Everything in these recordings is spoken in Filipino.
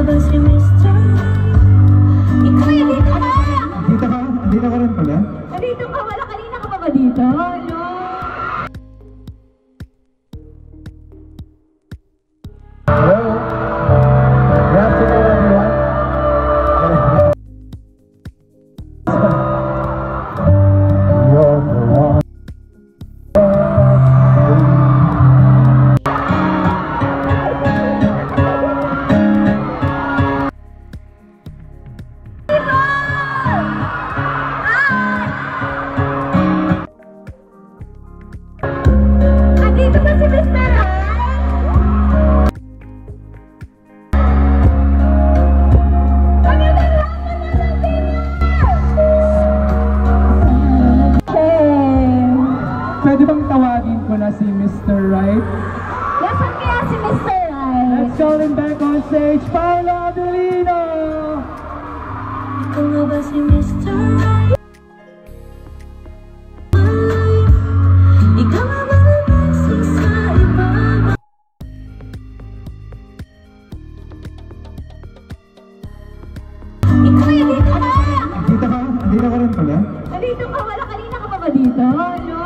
ba si Mr. Ikaw ay dito ka! Dito ka? Dito ka rin pala? Dito ka, wala kanina ka pa ba dito? No? Hello? Good afternoon, everyone. You're the one. Dito ba si Mr. Pwede bang tawagin ko na si Mr. Right? Nasaan kaya si Mr. Right? Let's call him back on stage, Paolo Adelino! Ikaw nga ba si Mr. Right? Ikaw nga ba nagsing sa iba? Ikaw ay dito ka! Dito ka? Dito ka rin pala? Dito ka, wala kanina ka pa ba dito? No?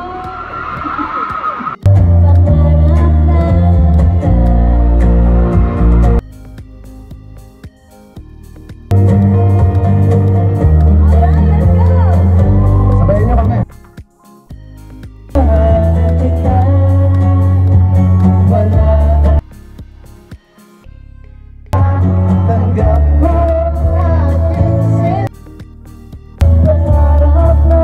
Sabayin niyo kami. Tanggap mo aking pangarap mo.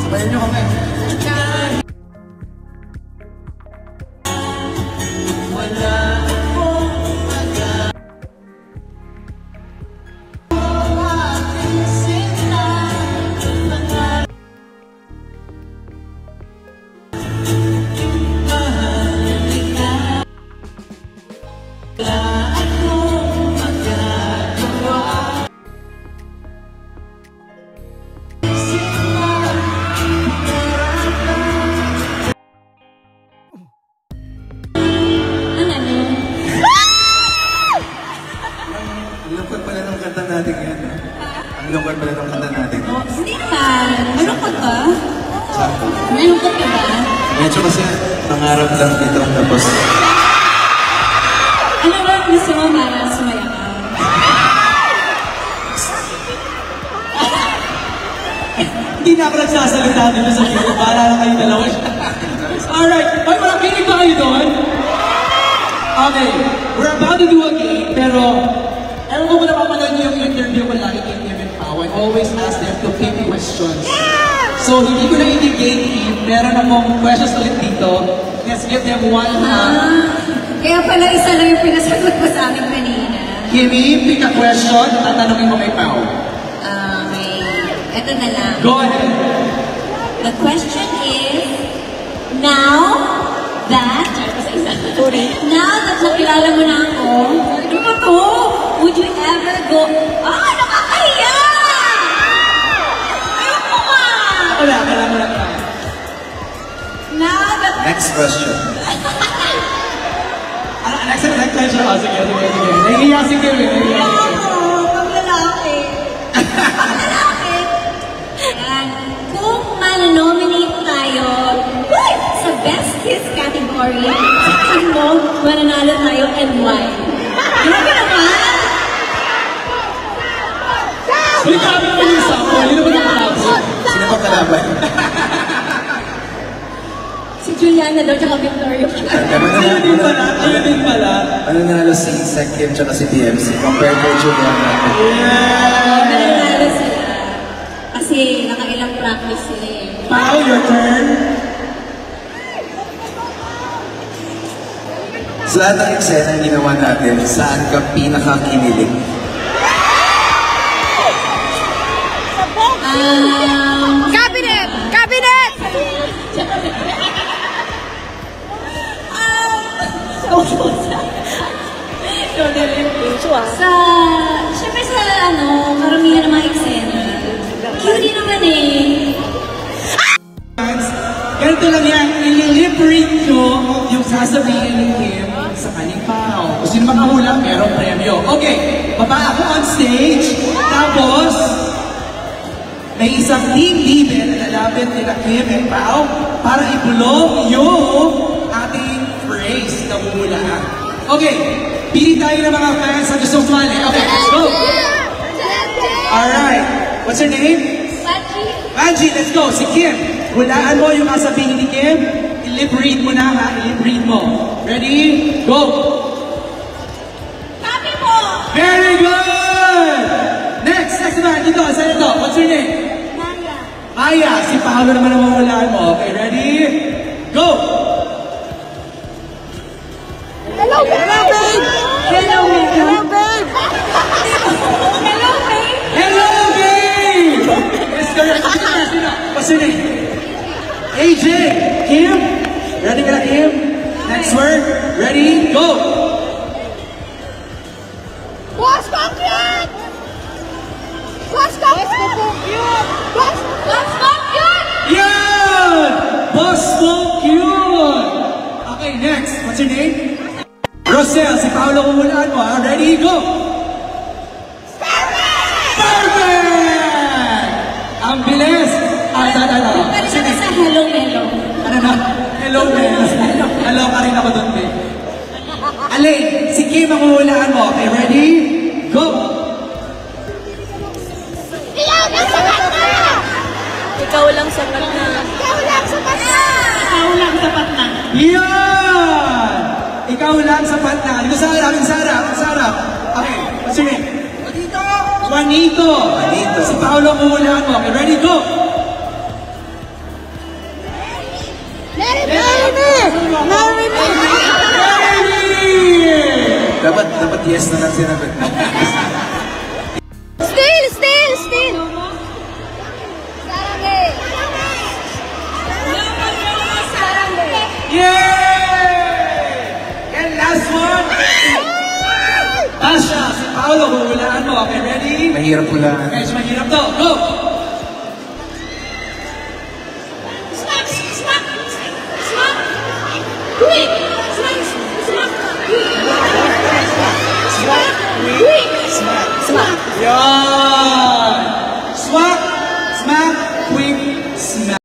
Sabayin niyo kami. Ang lungkot pala ng kanta natin ngayon. Ang lungkot pala ng kanta natin. Hindi naman. Malungkot ba? Sakto. Malungkot ka ba? Medyo kasi pangarap lang dito. Tapos, Ano ba ang gusto mo para sumaya ka? Hindi na ako nagsasalita dito sa video. Para lang kayo dalawa. Alright. Ay, parang kinig ba kayo doon? Okay. We're about to do a game, pero ewan ko kung napapanood niyo yung interview ko lagi kay Kevin Pao. I always ask them to pick questions. So, hindi ko na i-game. Meron akong questions ulit dito. Let's give them one Kaya pala isa lang yung pinasagot ko sa akin kanina. Kimi, pick a question. Tatanungin mo kay Pao. Okay. Ito na lang. Go ahead. The question is, now that nakilala mo na ako, ano ba to? Would you ever go, nakakahiya! Ayoko nga! Wala. Now that... next question. Next question. Oh, sige. Nahihiya si Kimi. Pag lalaki. Ayan. Kung man-nominate tayo sa Best Kiss category, sakin mo, mananalo tayo and why? Grabe naman! Hindi kami mo yung sample. Hindi naman yung kalaban. Sino ba kalaban? Si Juliana daw, tsaka Victoria. Ayun din pala, ayun din pala. Ano nanalo si Sec Kim tsaka si DMC compared to Juliana? Nanalo sila. Kasi nakailang practice sila eh. Pao, your turn. Sa lahat ng eksena na ginawa natin, saan ka pinakakinilig? Cabinet! Cabinet! Sa, syempre sa karamihan ng mga eksena. Cutie naman eh. Ganito lang yan, ililip-read nyo yung sasabihin ni Kim sa kanyang pao. Kung sino makahula, merong premyo. Okay, baba ako on stage, tapos may isang team leader na lalapit nila Kim and Pao para ibulong yung ating phrase na huhulaan. Okay, pili tayo ng mga fans na gustong sumali. Okay, let's go! Alright, what's her name? Angie, let's go. Si Kim, hulaan mo yung kasabihin ni Kim. I-lip-read mo na ha. I-lip-read mo. Ready? Go! Copy po! Very good! Next naman. Dito, saan ito? What's your name? Naya. Aya. Si Paolo naman ang mahulaan mo. Okay, ready? Go! Hello, babe! Hello, Hello, babe! Hello, babe! Hello, babe! Yes, correct. Sino? What's your name? AJ! Kim? Ready ka na, Kim? Next word. Ready? Go! Boss Backyard! Boss Backyard! Boss Backyard! Yan! Boss Smoke yun! Okay, next. What's your name? Rosel, si Paolo kumulaan mo ha. Ready? Go! Perfect! Ang bilis! Balik ako sa Hello, Melo. Ano na? Hello, man. Hello ka rin ako doon, babe. Alin, si Kim ang kumulaan mo. Okay, ready? Go! Ikaw lang sapat na! Ikaw lang sapat na. Ikaw lang sapat na! Ikaw lang sapat na. Yan! Ikaw lang sapat na. Dito sa harap, dito sa harap, dito sa harap. Okay, what's your name? Juanito! Juanito! Juanito. Si Paolo ang kumulaan mo. Okay, ready? Go! Marry me! Marry me! Dapat yes na lang sinagot mo. Still! Still! Still! Sarangay! Sarangay! Yay! And last one! Tasha, si Paolo kumulaan mo. Okay, ready? Mahirap ko lang. Okay, so mahirap to. Go! Smack! Smack! Smack! Quick! Smack! Smack! Quick! Smack! Quick! Smack! Yan! Swak, smack, quick, smack.